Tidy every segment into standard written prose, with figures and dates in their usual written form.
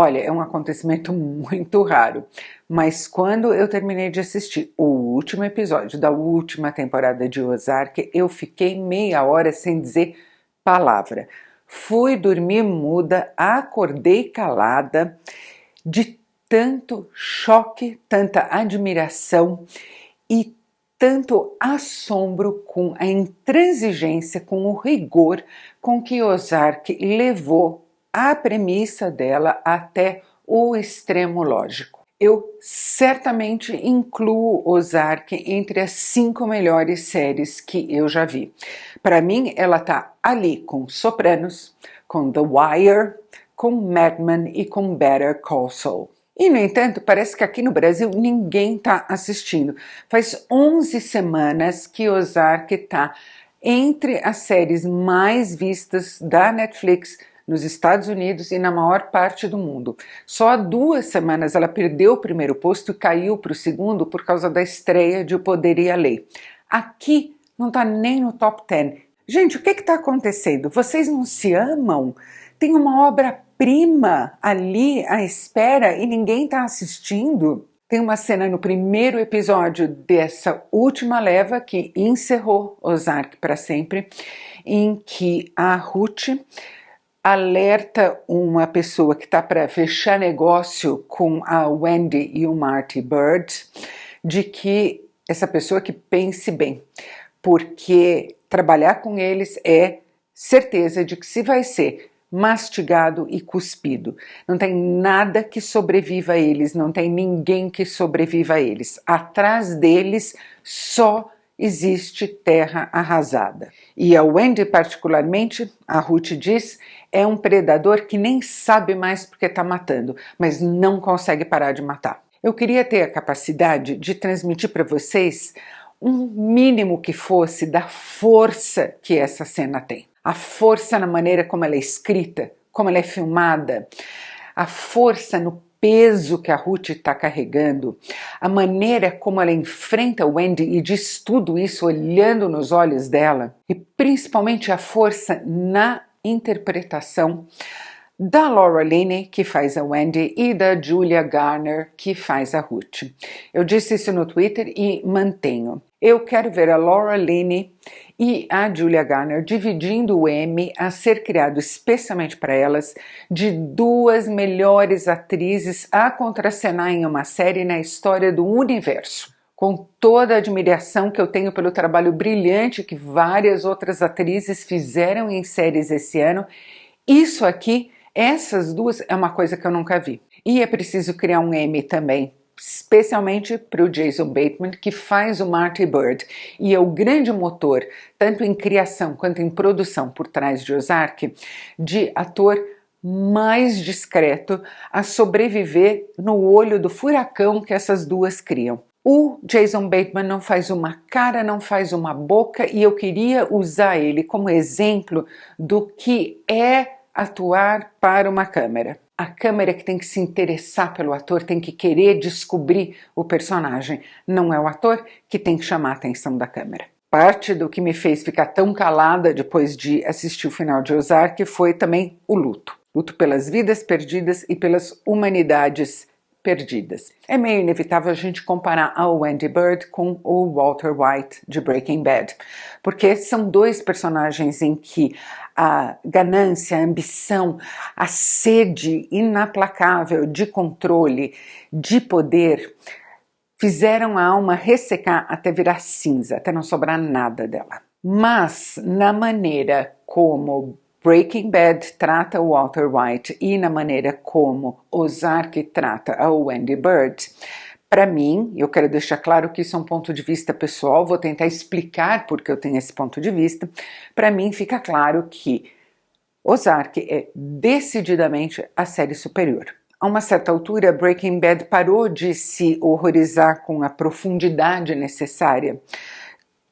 Olha, é um acontecimento muito raro, mas quando eu terminei de assistir o último episódio da última temporada de Ozark, eu fiquei meia hora sem dizer palavra. Fui dormir muda, acordei calada, de tanto choque, tanta admiração e tanto assombro com a intransigência, com o rigor com que Ozark levou a premissa dela até o extremo lógico. Eu certamente incluo Ozark entre as 5 melhores séries que eu já vi. Para mim, ela está ali com Sopranos, com The Wire, com Mad Men e com Better Call Saul. E, no entanto, parece que aqui no Brasil ninguém está assistindo. Faz 11 semanas que Ozark está entre as séries mais vistas da Netflix nos Estados Unidos e na maior parte do mundo. Só há 2 semanas ela perdeu o primeiro posto e caiu para o segundo por causa da estreia de O Poder e a Lei. Aqui não está nem no top 10. Gente, o que está acontecendo? Vocês não se amam? Tem uma obra-prima ali à espera e ninguém está assistindo? Tem uma cena no primeiro episódio dessa última leva que encerrou Ozark para sempre, em que a Ruth alerta uma pessoa que está para fechar negócio com a Wendy e o Marty Byrde de que essa pessoa que pense bem, porque trabalhar com eles é certeza de que se vai ser mastigado e cuspido. Não tem nada que sobreviva a eles, não tem ninguém que sobreviva a eles. Atrás deles só existe terra arrasada. E a Wendy, particularmente, a Ruth diz, é um predador que nem sabe mais porque está matando, mas não consegue parar de matar. Eu queria ter a capacidade de transmitir para vocês um mínimo que fosse da força que essa cena tem. A força na maneira como ela é escrita, como ela é filmada, a força no peso que a Ruth está carregando, a maneira como ela enfrenta o Wendy e diz tudo isso olhando nos olhos dela, e principalmente a força na interpretação da Laura Linney, que faz a Wendy, e da Julia Garner, que faz a Ruth. Eu disse isso no Twitter e mantenho. Eu quero ver a Laura Linney e a Julia Garner dividindo o Emmy a ser criado especialmente para elas de 2 melhores atrizes a contracenar em uma série na história do universo. Com toda a admiração que eu tenho pelo trabalho brilhante que várias outras atrizes fizeram em séries esse ano, isso aqui, essas 2 é uma coisa que eu nunca vi. E é preciso criar um Emmy também, especialmente para o Jason Bateman, que faz o Marty Byrde e é o grande motor, tanto em criação quanto em produção por trás de Ozark, de ator mais discreto a sobreviver no olho do furacão que essas 2 criam. O Jason Bateman não faz uma cara, não faz uma boca, e eu queria usar ele como exemplo do que é atuar para uma câmera. A câmera que tem que se interessar pelo ator, tem que querer descobrir o personagem. Não é o ator que tem que chamar a atenção da câmera. Parte do que me fez ficar tão calada depois de assistir o final de Ozark foi também o luto. Luto pelas vidas perdidas e pelas humanidades perdidas. É meio inevitável a gente comparar a Wendy Byrde com o Walter White de Breaking Bad, porque são 2 personagens em que a ganância, a ambição, a sede inaplacável de controle, de poder, fizeram a alma ressecar até virar cinza, até não sobrar nada dela. Mas na maneira como Breaking Bad trata o Walter White e na maneira como Ozark trata a Wendy Byrde, para mim, eu quero deixar claro que isso é um ponto de vista pessoal, vou tentar explicar porque eu tenho esse ponto de vista. Para mim fica claro que Ozark é decididamente a série superior. A uma certa altura, Breaking Bad parou de se horrorizar com a profundidade necessária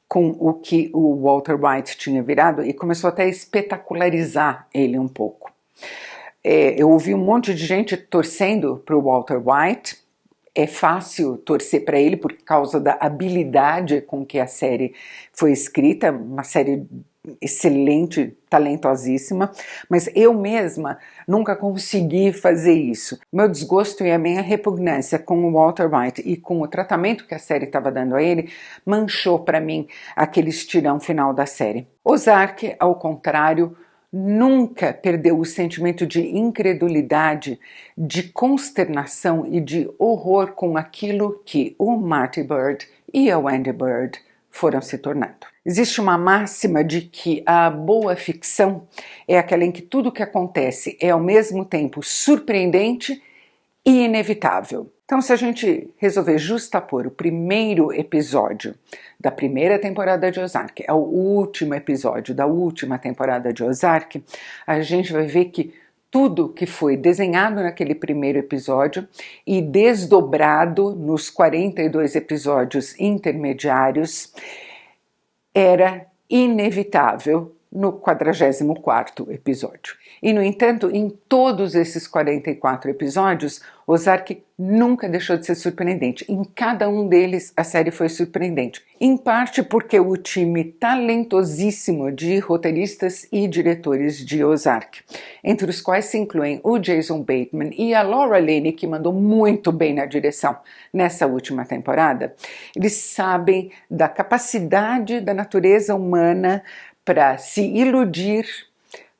com o que o Walter White tinha virado e começou até a espetacularizar ele um pouco. Eu ouvi um monte de gente torcendo para o Walter White. É fácil torcer para ele por causa da habilidade com que a série foi escrita, uma série excelente, talentosíssima, mas eu mesma nunca consegui fazer isso. Meu desgosto e a minha repugnância com o Walter White e com o tratamento que a série estava dando a ele manchou para mim aquele estirão final da série. Ozark, ao contrário, nunca perdeu o sentimento de incredulidade, de consternação e de horror com aquilo que o Marty Byrde e a Wendy Byrde foram se tornando. Existe uma máxima de que a boa ficção é aquela em que tudo o que acontece é ao mesmo tempo surpreendente e inevitável. Então, se a gente resolver justapor o primeiro episódio da primeira temporada de Ozark ao último episódio da última temporada de Ozark, a gente vai ver que tudo que foi desenhado naquele primeiro episódio e desdobrado nos 42 episódios intermediários era inevitável no 44º episódio. E, no entanto, em todos esses 44 episódios, Ozark nunca deixou de ser surpreendente. Em cada um deles, a série foi surpreendente. Em parte porque o time talentosíssimo de roteiristas e diretores de Ozark, entre os quais se incluem o Jason Bateman e a Laura Linney, que mandou muito bem na direção nessa última temporada, eles sabem da capacidade da natureza humana para se iludir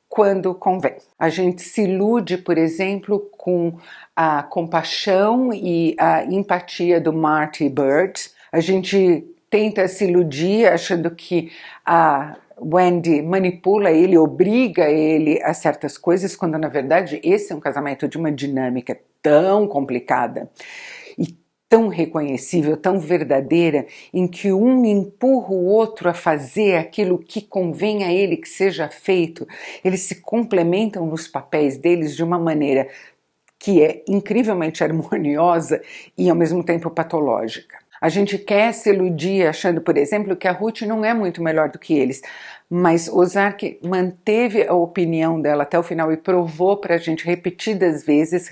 quando convém. A gente se ilude, por exemplo, com a compaixão e a empatia do Marty Byrde. A gente tenta se iludir achando que a Wendy manipula ele, obriga ele a certas coisas, quando na verdade esse é um casamento de uma dinâmica tão complicada e tão reconhecível, tão verdadeira, em que um empurra o outro a fazer aquilo que convém a ele que seja feito. Eles se complementam nos papéis deles de uma maneira que é incrivelmente harmoniosa e ao mesmo tempo patológica. A gente quer se iludir achando, por exemplo, que a Ruth não é muito melhor do que eles, mas Ozark manteve a opinião dela até o final e provou para a gente repetidas vezes,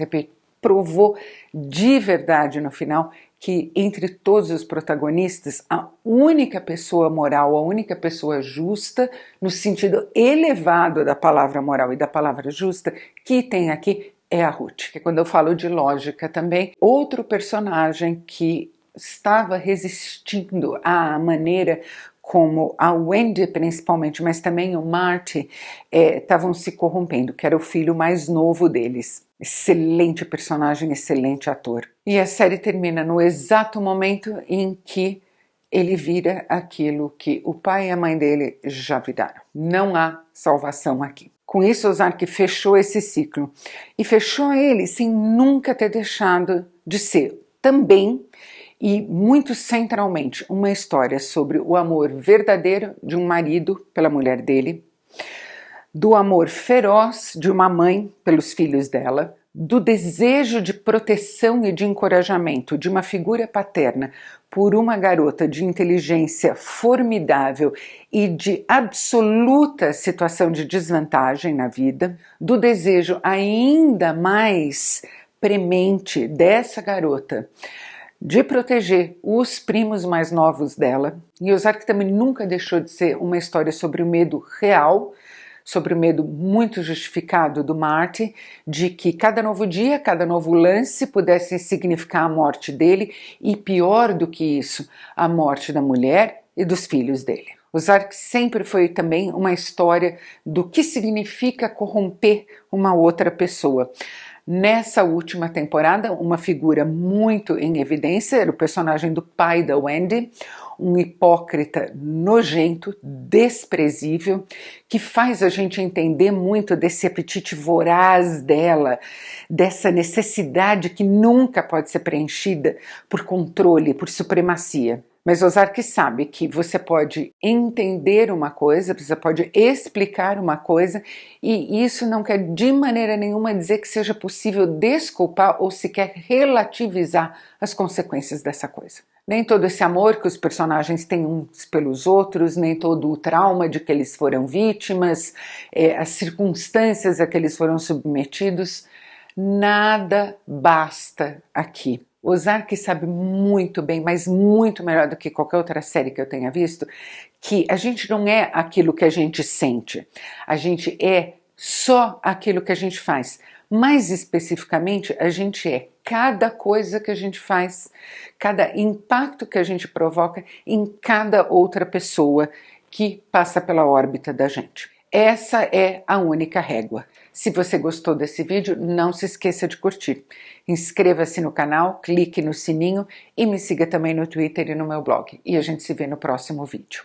provou de verdade no final que entre todos os protagonistas, a única pessoa moral, a única pessoa justa, no sentido elevado da palavra moral e da palavra justa, que tem aqui é a Ruth, que quando eu falo de lógica também, outro personagem que estava resistindo à maneira como a Wendy principalmente, mas também o Marty, estavam se corrompendo, que era o filho mais novo deles. Excelente personagem, excelente ator. E a série termina no exato momento em que ele vira aquilo que o pai e a mãe dele já viraram. Não há salvação aqui. Com isso, Ozark fechou esse ciclo. E fechou ele sem nunca ter deixado de ser também e muito centralmente uma história sobre o amor verdadeiro de um marido pela mulher dele, do amor feroz de uma mãe pelos filhos dela, do desejo de proteção e de encorajamento de uma figura paterna por uma garota de inteligência formidável e de absoluta situação de desvantagem na vida, do desejo ainda mais premente dessa garota de proteger os primos mais novos dela. E Ozark também nunca deixou de ser uma história sobre o medo real, sobre o medo muito justificado do Marty, de que cada novo dia, cada novo lance pudesse significar a morte dele e, pior do que isso, a morte da mulher e dos filhos dele. Ozark sempre foi também uma história do que significa corromper uma outra pessoa. Nessa última temporada, uma figura muito em evidência era o personagem do pai da Wendy, um hipócrita nojento, desprezível, que faz a gente entender muito desse apetite voraz dela, dessa necessidade que nunca pode ser preenchida por controle, por supremacia. Mas Ozark sabe que você pode entender uma coisa, você pode explicar uma coisa, e isso não quer de maneira nenhuma dizer que seja possível desculpar ou sequer relativizar as consequências dessa coisa. Nem todo esse amor que os personagens têm uns pelos outros, nem todo o trauma de que eles foram vítimas, as circunstâncias a que eles foram submetidos, nada basta aqui. Ozark sabe muito bem, mas muito melhor do que qualquer outra série que eu tenha visto, que a gente não é aquilo que a gente sente, a gente é só aquilo que a gente faz. Mais especificamente, a gente é cada coisa que a gente faz, cada impacto que a gente provoca em cada outra pessoa que passa pela órbita da gente. Essa é a única régua. Se você gostou desse vídeo, não se esqueça de curtir. Inscreva-se no canal, clique no sininho e me siga também no Twitter e no meu blog. E a gente se vê no próximo vídeo.